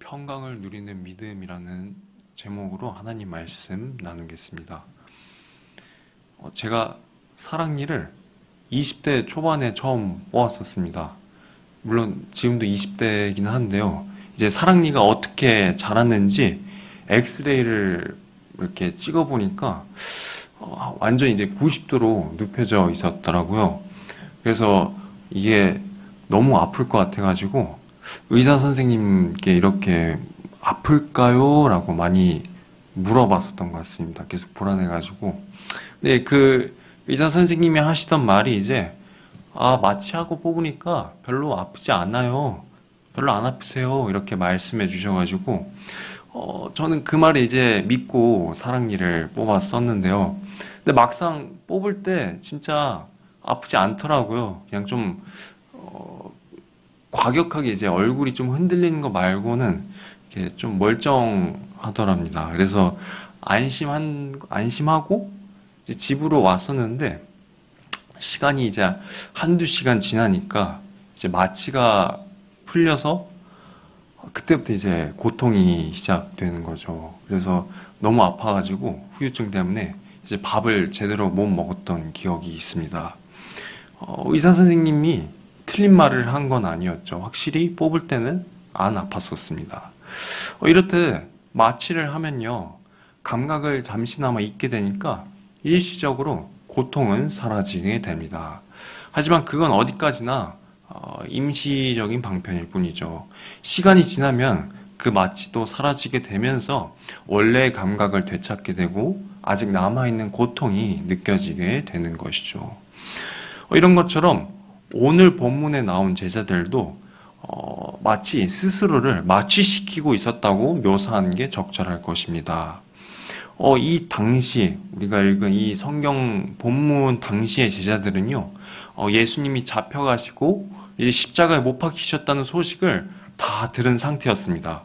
평강을 누리는 믿음이라는 제목으로 하나님 말씀 나누겠습니다. 제가 사랑니를 20대 초반에 처음 뽑았었습니다. 물론 지금도 20대이긴 한데요. 이제 사랑니가 어떻게 자랐는지 엑스레이를 이렇게 찍어보니까 완전 이제 90도로 눕혀져 있었더라고요. 그래서 이게 너무 아플 것 같아가지고 의사 선생님께 이렇게 아플까요? 라고 많이 물어봤었던 것 같습니다. 계속 불안해가지고. 근데 그 의사 선생님이 하시던 말이 이제 마취하고 뽑으니까 별로 아프지 않아요. 별로 안 아프세요. 이렇게 말씀해 주셔가지고 저는 그 말을 이제 믿고 사랑니를 뽑았었는데요. 근데 막상 뽑을 때 진짜 아프지 않더라고요. 그냥 좀 과격하게 이제 얼굴이 좀 흔들리는 거 말고는 이렇게 좀 멀쩡하더랍니다. 그래서 안심하고 이제 집으로 왔었는데 시간이 이제 한두 시간 지나니까 이제 마취가 풀려서 그때부터 이제 고통이 시작되는 거죠. 그래서 너무 아파가지고 후유증 때문에 이제 밥을 제대로 못 먹었던 기억이 있습니다. 의사 선생님이 틀린 말을 한 건 아니었죠. 확실히 뽑을 때는 안 아팠었습니다. 이렇듯 마취를 하면요, 감각을 잠시나마 잊게 되니까 일시적으로 고통은 사라지게 됩니다. 하지만 그건 어디까지나 임시적인 방편일 뿐이죠. 시간이 지나면 그 마취도 사라지게 되면서 원래의 감각을 되찾게 되고 아직 남아있는 고통이 느껴지게 되는 것이죠. 이런 것처럼 오늘 본문에 나온 제자들도 마치 스스로를 마취시키고 있었다고 묘사하는 게 적절할 것입니다. 이 당시 우리가 읽은 이 성경 본문 당시의 제자들은요, 예수님이 잡혀가시고 이제 십자가에 못 박히셨다는 소식을 다 들은 상태였습니다.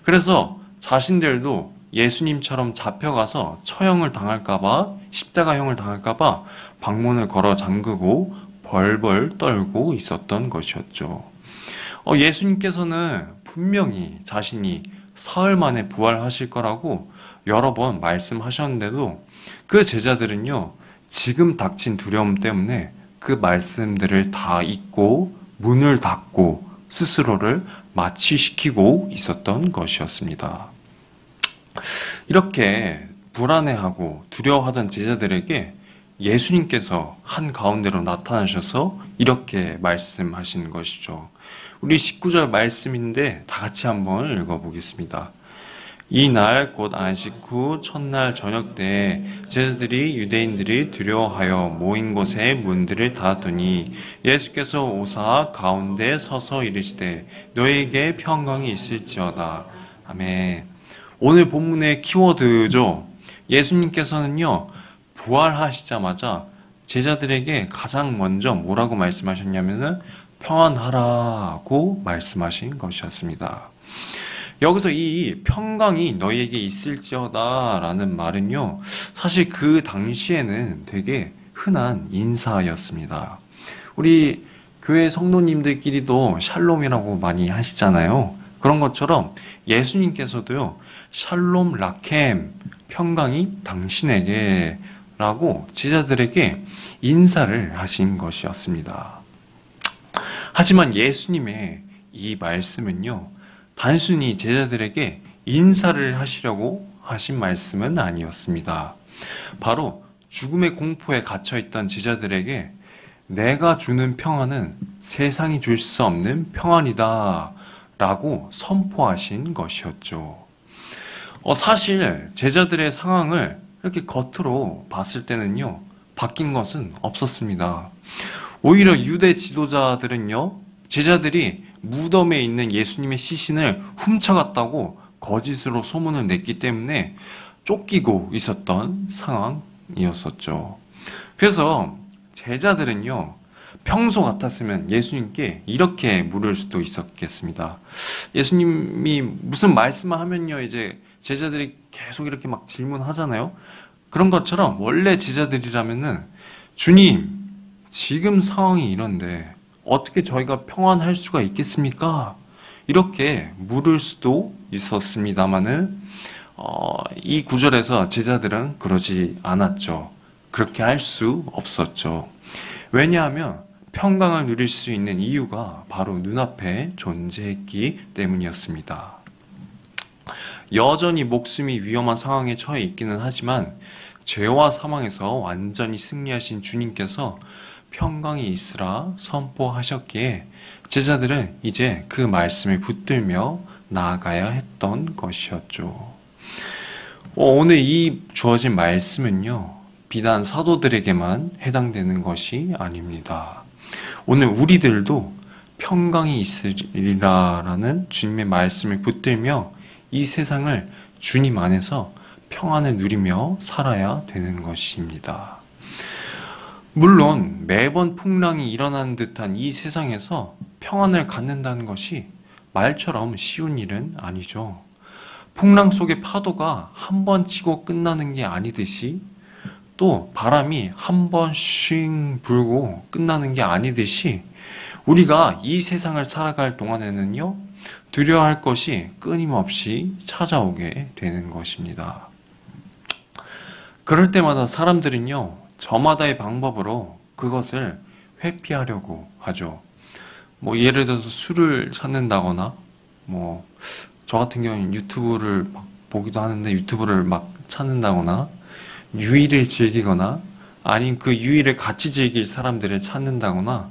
그래서 자신들도 예수님처럼 잡혀가서 처형을 당할까봐, 십자가형을 당할까봐 방문을 걸어 잠그고 벌벌 떨고 있었던 것이었죠. 예수님께서는 분명히 자신이 사흘 만에 부활하실 거라고 여러 번 말씀하셨는데도 그 제자들은요, 지금 닥친 두려움 때문에 그 말씀들을 다 잊고 문을 닫고 스스로를 마취시키고 있었던 것이었습니다. 이렇게 불안해하고 두려워하던 제자들에게 예수님께서 한가운데로 나타나셔서 이렇게 말씀하신 것이죠. 우리 19절 말씀인데 다 같이 한번 읽어보겠습니다. 이날 곧 안식 후 첫날 저녁 때에 제자들이 유대인들이 두려워하여 모인 곳에 문들을 닫았더니 예수께서 오사 가운데 서서 이르시되 너에게 평강이 있을지어다. 아멘. 오늘 본문의 키워드죠. 예수님께서는요, 부활하시자마자 제자들에게 가장 먼저 뭐라고 말씀하셨냐면은 평안하라고 말씀하신 것이었습니다. 여기서 이 평강이 너희에게 있을지어다 라는 말은요, 사실 그 당시에는 되게 흔한 인사였습니다. 우리 교회 성도님들끼리도 샬롬이라고 많이 하시잖아요. 그런 것처럼 예수님께서도요, 샬롬 라켐, 평강이 당신에게 라고 제자들에게 인사를 하신 것이었습니다. 하지만 예수님의 이 말씀은요, 단순히 제자들에게 인사를 하시려고 하신 말씀은 아니었습니다. 바로 죽음의 공포에 갇혀있던 제자들에게 내가 주는 평안은 세상이 줄 수 없는 평안이다 라고 선포하신 것이었죠. 사실 제자들의 상황을 이렇게 겉으로 봤을 때는요, 바뀐 것은 없었습니다. 오히려 유대 지도자들은요, 제자들이 무덤에 있는 예수님의 시신을 훔쳐갔다고 거짓으로 소문을 냈기 때문에 쫓기고 있었던 상황이었었죠. 그래서 제자들은요, 평소 같았으면 예수님께 이렇게 물을 수도 있었겠습니다. 예수님이 무슨 말씀을 하면요, 이제 제자들이 계속 이렇게 막 질문하잖아요. 그런 것처럼 원래 제자들이라면은 주님, 지금 상황이 이런데 어떻게 저희가 평안할 수가 있겠습니까? 이렇게 물을 수도 있었습니다마는 이 구절에서 제자들은 그러지 않았죠. 그렇게 할 수 없었죠. 왜냐하면 평강을 누릴 수 있는 이유가 바로 눈앞에 존재했기 때문이었습니다. 여전히 목숨이 위험한 상황에 처해 있기는 하지만 죄와 사망에서 완전히 승리하신 주님께서 평강이 있으라 선포하셨기에 제자들은 이제 그 말씀을 붙들며 나아가야 했던 것이었죠. 오늘 이 주어진 말씀은요, 비단 사도들에게만 해당되는 것이 아닙니다. 오늘 우리들도 평강이 있으리라라는 주님의 말씀을 붙들며 이 세상을 주님 안에서 평안을 누리며 살아야 되는 것입니다. 물론 매번 풍랑이 일어나는 듯한 이 세상에서 평안을 갖는다는 것이 말처럼 쉬운 일은 아니죠. 풍랑 속의 파도가 한 번 치고 끝나는 게 아니듯이 또 바람이 한 번 쉥 불고 끝나는 게 아니듯이 우리가 이 세상을 살아갈 동안에는요, 두려워할 것이 끊임없이 찾아오게 되는 것입니다. 그럴 때마다 사람들은요, 저마다의 방법으로 그것을 회피하려고 하죠. 예를 들어서 술을 찾는다거나, 저 같은 경우는 유튜브를 막 보기도 하는데 유튜브를 막 찾는다거나, 유의를 즐기거나, 아니면 그 유의를 같이 즐길 사람들을 찾는다거나,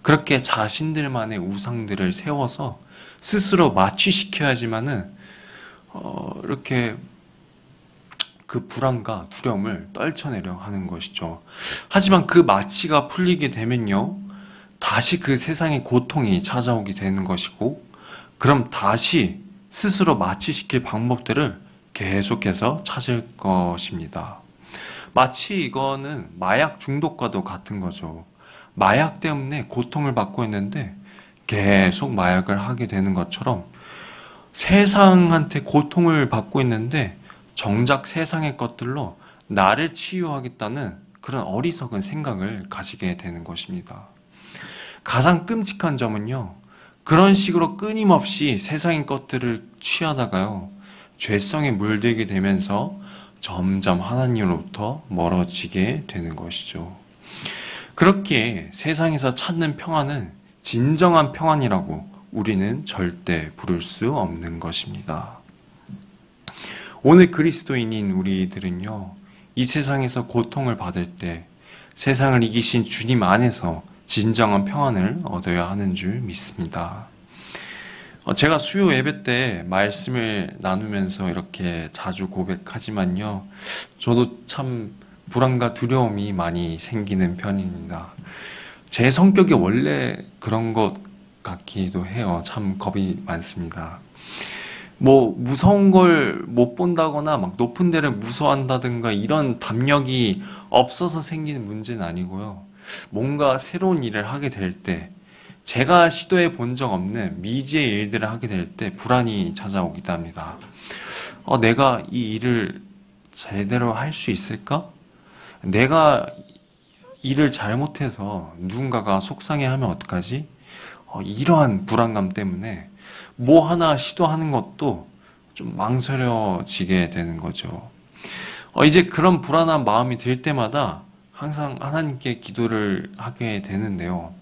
그렇게 자신들만의 우상들을 세워서 스스로 마취시켜야지만은, 이렇게 그 불안과 두려움을 떨쳐내려 하는 것이죠. 하지만 그 마취가 풀리게 되면요, 다시 그 세상의 고통이 찾아오게 되는 것이고, 그럼 다시 스스로 마취시킬 방법들을 계속해서 찾을 것입니다. 마치 이거는 마약 중독과도 같은 거죠. 마약 때문에 고통을 받고 있는데 계속 마약을 하게 되는 것처럼 세상한테 고통을 받고 있는데 정작 세상의 것들로 나를 치유하겠다는 그런 어리석은 생각을 가지게 되는 것입니다. 가장 끔찍한 점은요, 그런 식으로 끊임없이 세상의 것들을 취하다가요, 죄성에 물들게 되면서 점점 하나님으로부터 멀어지게 되는 것이죠. 그렇기에 세상에서 찾는 평안은 진정한 평안이라고 우리는 절대 부를 수 없는 것입니다. 오늘 그리스도인인 우리들은요, 이 세상에서 고통을 받을 때 세상을 이기신 주님 안에서 진정한 평안을 얻어야 하는 줄 믿습니다. 제가 수요 예배 때 말씀을 나누면서 이렇게 자주 고백하지만요, 저도 참 불안과 두려움이 많이 생기는 편입니다. 제 성격이 원래 그런 것 같기도 해요. 참 겁이 많습니다. 무서운 걸 못 본다거나 막 높은 데를 무서워한다든가 이런 담력이 없어서 생기는 문제는 아니고요. 뭔가 새로운 일을 하게 될 때, 제가 시도해 본 적 없는 미지의 일들을 하게 될 때 불안이 찾아오기도 합니다. 내가 이 일을 제대로 할 수 있을까? 내가 일을 잘못해서 누군가가 속상해하면 어떡하지? 이러한 불안감 때문에 뭐 하나 시도하는 것도 좀 망설여지게 되는 거죠. 이제 그런 불안한 마음이 들 때마다 항상 하나님께 기도를 하게 되는데요.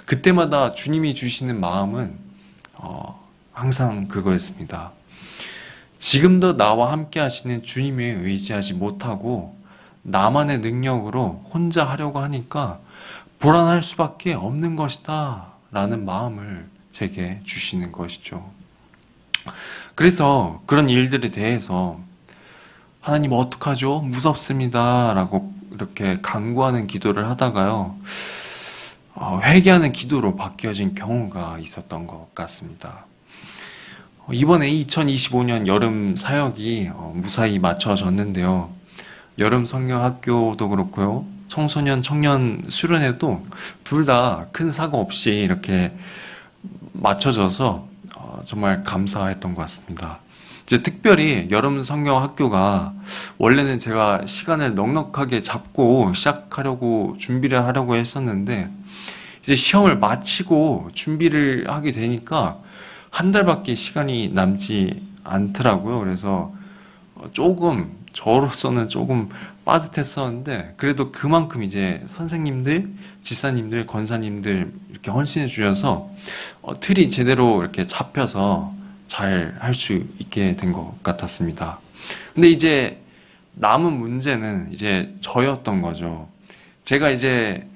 그때마다 주님이 주시는 마음은 항상 그거였습니다. 지금도 나와 함께 하시는 주님에 의지하지 못하고 나만의 능력으로 혼자 하려고 하니까 불안할 수밖에 없는 것이다 라는 마음을 제게 주시는 것이죠. 그래서 그런 일들에 대해서 하나님 어떡하죠? 무섭습니다 라고 이렇게 간구하는 기도를 하다가요, 회개하는 기도로 바뀌어진 경우가 있었던 것 같습니다. 이번에 2025년 여름 사역이 무사히 마쳐졌는데요. 여름 성경학교도 그렇고요, 청소년 청년 수련회도 둘 다 큰 사고 없이 이렇게 마쳐져서 정말 감사했던 것 같습니다. 이제 특별히 여름 성경학교가 원래는 제가 시간을 넉넉하게 잡고 시작하려고 준비를 하려고 했었는데 이제 시험을 마치고 준비를 하게 되니까 한 달밖에 시간이 남지 않더라고요. 그래서 조금 저로서는 조금 빠듯했었는데 그래도 그만큼 이제 선생님들, 지사님들, 권사님들 이렇게 헌신해 주셔서 틀이 제대로 이렇게 잡혀서 잘 할 수 있게 된 것 같았습니다. 근데 이제 남은 문제는 이제 저였던 거죠. 제가 이제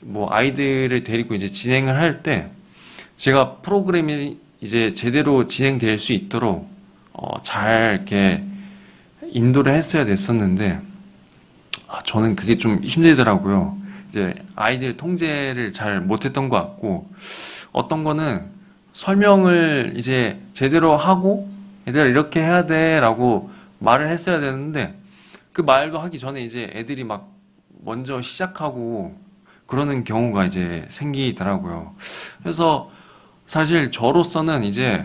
뭐 아이들을 데리고 이제 진행을 할 때 제가 프로그램이 이제 제대로 진행될 수 있도록 잘 이렇게 인도를 했어야 됐었는데 저는 그게 좀 힘들더라고요. 이제 아이들 통제를 잘 못했던 것 같고 어떤 거는 설명을 이제 제대로 하고 얘들아 이렇게 해야 돼라고 말을 했어야 되는데 그 말도 하기 전에 이제 애들이 막 먼저 시작하고 그러는 경우가 이제 생기더라고요. 그래서 사실 저로서는 이제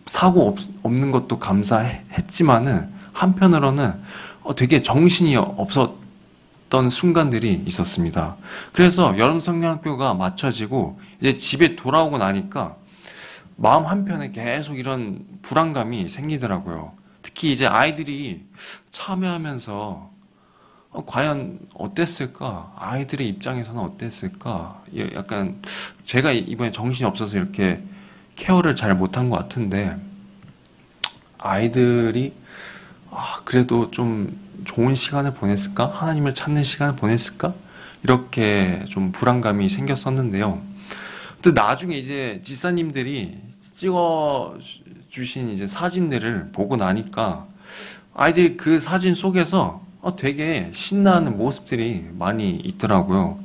사고 없는 것도 감사했지만은 한편으로는 되게 정신이 없었던 순간들이 있었습니다. 그래서 여름 성경학교가 마쳐지고 이제 집에 돌아오고 나니까 마음 한편에 계속 이런 불안감이 생기더라고요. 특히 이제 아이들이 참여하면서 과연 어땠을까? 아이들의 입장에서는 어땠을까? 약간 제가 이번에 정신이 없어서 이렇게 케어를 잘 못한 것 같은데 아이들이 그래도 좀 좋은 시간을 보냈을까? 하나님을 찾는 시간을 보냈을까? 이렇게 좀 불안감이 생겼었는데요. 또 나중에 이제 지사님들이 찍어 주신 이제 사진들을 보고 나니까 아이들이 그 사진 속에서 되게 신나는 모습들이 많이 있더라고요.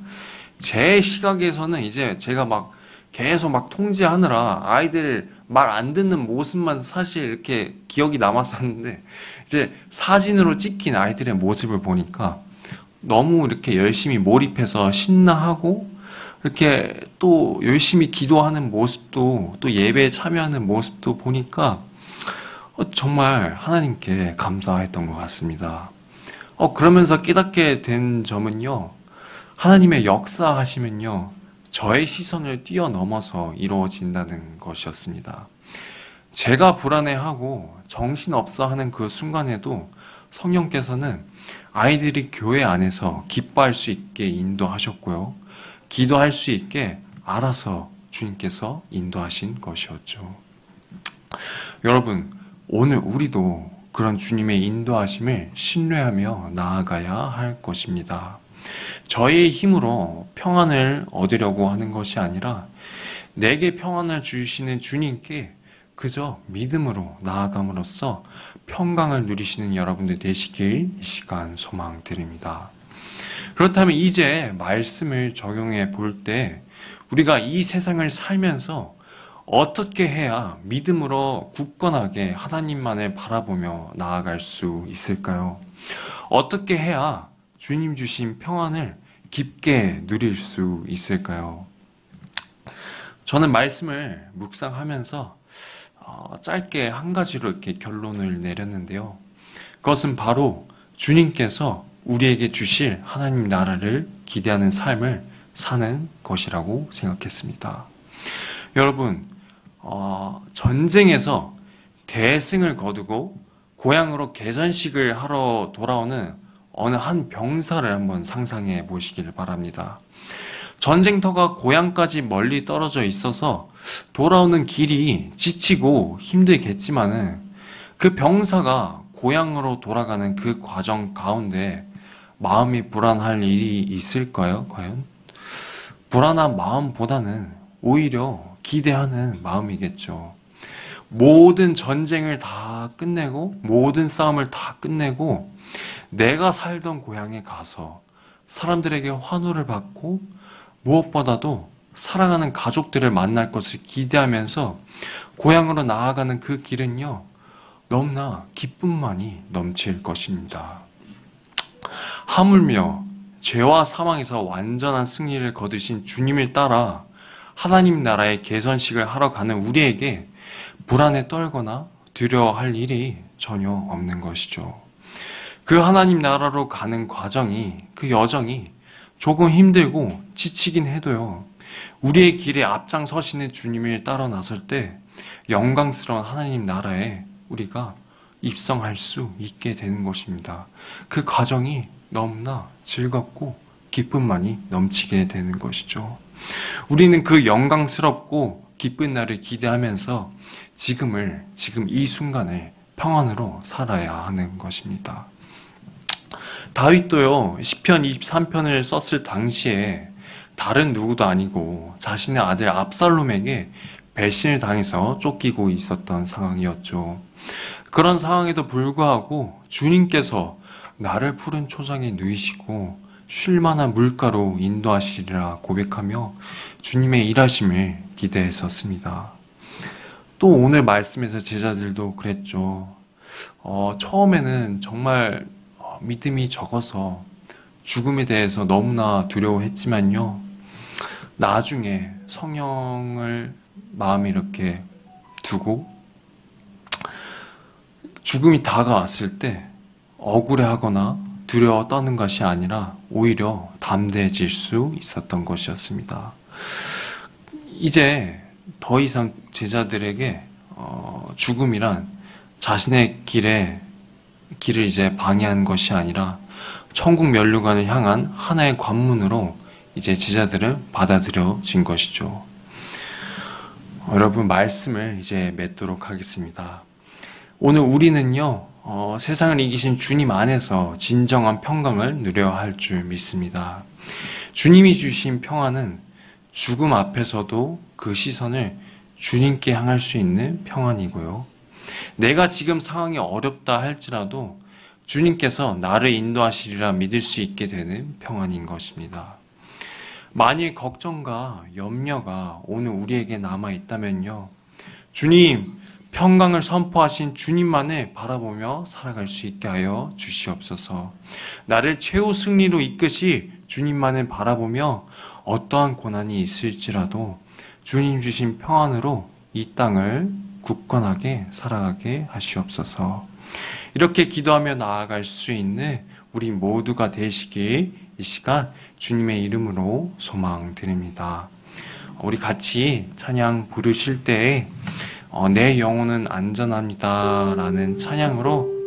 제 시각에서는 이제 제가 막 계속 막 통제하느라 아이들 말 안 듣는 모습만 사실 이렇게 기억이 남았었는데 이제 사진으로 찍힌 아이들의 모습을 보니까 너무 이렇게 열심히 몰입해서 신나하고 이렇게 또 열심히 기도하는 모습도 또 예배에 참여하는 모습도 보니까 정말 하나님께 감사했던 것 같습니다. 그러면서 깨닫게 된 점은요, 하나님의 역사하시면요, 저의 시선을 뛰어넘어서 이루어진다는 것이었습니다. 제가 불안해하고 정신없어 하는 그 순간에도 성령께서는 아이들이 교회 안에서 기뻐할 수 있게 인도하셨고요, 기도할 수 있게 알아서 주님께서 인도하신 것이었죠. 여러분, 오늘 우리도 그런 주님의 인도하심을 신뢰하며 나아가야 할 것입니다. 저의 힘으로 평안을 얻으려고 하는 것이 아니라 내게 평안을 주시는 주님께 그저 믿음으로 나아감으로써 평강을 누리시는 여러분들 되시길 이 시간 소망드립니다. 그렇다면 이제 말씀을 적용해 볼 때 우리가 이 세상을 살면서 어떻게 해야 믿음으로 굳건하게 하나님만을 바라보며 나아갈 수 있을까요? 어떻게 해야 주님 주신 평안을 깊게 누릴 수 있을까요? 저는 말씀을 묵상하면서 짧게 한 가지로 이렇게 결론을 내렸는데요. 그것은 바로 주님께서 우리에게 주실 하나님 나라를 기대하는 삶을 사는 것이라고 생각했습니다. 여러분, 전쟁에서 대승을 거두고 고향으로 개전식을 하러 돌아오는 어느 한 병사를 한번 상상해 보시길 바랍니다. 전쟁터가 고향까지 멀리 떨어져 있어서 돌아오는 길이 지치고 힘들겠지만은 그 병사가 고향으로 돌아가는 그 과정 가운데 마음이 불안할 일이 있을까요? 과연? 불안한 마음보다는 오히려 기대하는 마음이겠죠. 모든 전쟁을 다 끝내고 모든 싸움을 다 끝내고 내가 살던 고향에 가서 사람들에게 환호를 받고 무엇보다도 사랑하는 가족들을 만날 것을 기대하면서 고향으로 나아가는 그 길은요, 너무나 기쁨만이 넘칠 것입니다. 하물며 죄와 사망에서 완전한 승리를 거두신 주님을 따라 하나님 나라의 개선식을 하러 가는 우리에게 불안에 떨거나 두려워할 일이 전혀 없는 것이죠. 그 하나님 나라로 가는 과정이, 그 여정이 조금 힘들고 지치긴 해도요, 우리의 길에 앞장서시는 주님을 따라 나설 때 영광스러운 하나님 나라에 우리가 입성할 수 있게 되는 것입니다. 그 과정이 너무나 즐겁고 기쁨만이 넘치게 되는 것이죠. 우리는 그 영광스럽고 기쁜 날을 기대하면서 지금 이 순간을 평안으로 살아야 하는 것입니다. 다윗도요, 시편 23편을 썼을 당시에 다른 누구도 아니고 자신의 아들 압살롬에게 배신을 당해서 쫓기고 있었던 상황이었죠. 그런 상황에도 불구하고 주님께서 나를 푸른 초장에 누이시고 쉴 만한 물가로 인도하시리라 고백하며 주님의 일하심을 기대했었습니다. 또 오늘 말씀에서 제자들도 그랬죠. 처음에는 정말 믿음이 적어서 죽음에 대해서 너무나 두려워했지만요. 나중에 성령을 마음에 이렇게 두고 죽음이 다가왔을 때 억울해하거나 두려워 떠는 것이 아니라 오히려 담대해질 수 있었던 것이었습니다. 이제 더 이상 제자들에게 죽음이란 자신의 길을 이제 방해한 것이 아니라 천국 면류관을 향한 하나의 관문으로 이제 제자들은 받아들여진 것이죠. 여러분, 말씀을 이제 맺도록 하겠습니다. 오늘 우리는요, 세상을 이기신 주님 안에서 진정한 평강을 누려야 할 줄 믿습니다. 주님이 주신 평안은 죽음 앞에서도 그 시선을 주님께 향할 수 있는 평안이고요. 내가 지금 상황이 어렵다 할지라도 주님께서 나를 인도하시리라 믿을 수 있게 되는 평안인 것입니다. 만일 걱정과 염려가 오늘 우리에게 남아있다면요, 주님, 평강을 선포하신 주님만을 바라보며 살아갈 수 있게 하여 주시옵소서. 나를 최후 승리로 이끄실 주님만을 바라보며 어떠한 고난이 있을지라도 주님 주신 평안으로 이 땅을 굳건하게 살아가게 하시옵소서. 이렇게 기도하며 나아갈 수 있는 우리 모두가 되시길 이 시간 주님의 이름으로 소망드립니다. 우리 같이 찬양 부르실 때에 내 영혼은 안전합니다 라는 찬양으로